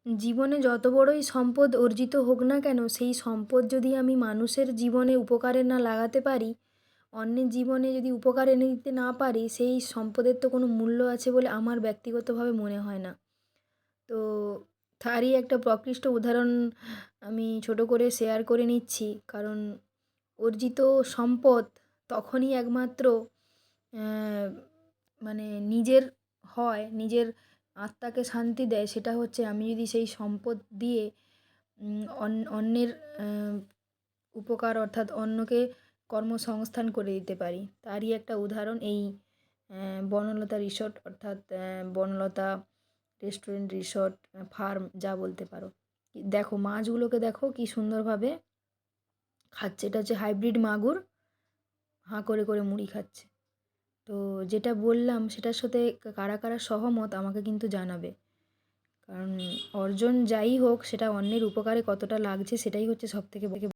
জীবনে যত বড়ই সম্পদ অর্জিত হোক না কেন, সেই সম্পদ যদি আমি মানুষের জীবনে উপকারে না লাগাতে পারি, অন্যের জীবনে যদি উপকার এনে দিতে না পারি, সেই সম্পদের তো কোনো মূল্য আছে বলে আমার ব্যক্তিগতভাবে মনে হয় না। তো তারই একটা প্রকৃষ্ট উদাহরণ আমি ছোট করে শেয়ার করে নিচ্ছি। কারণ অর্জিত সম্পদ তখনই একমাত্র অ্যা মানে নিজের হয়, নিজের আত্মাকে শান্তি দেয়, সেটা হচ্ছে আমি যদি সেই সম্পদ দিয়ে অন্যের অ্যা উপকার অর্থাৎ অন্যকে কর্মসংস্থান করে দিতে পারি। তারই একটা উদাহরণ এই বনলতা রিসর্ট অর্থাৎ বনলতা রেস্টুরেন্ট, রিসর্ট, ফার্ম যা বলতে পারো। দেখো মাছগুলোকে দেখো কি সুন্দরভাবে খাচ্ছে। এটা হচ্ছে হাইব্রিড মাগুর, হাঁ করে করে মুড়ি খাচ্ছে। তো যেটা বললাম সেটার সাথে কারা কারা সহমত আমাকে কিন্তু জানাবে। কারণ অর্জন যাই হোক সেটা অন্যের উপকারে কতটা লাগছে সেটাই হচ্ছে সবথেকে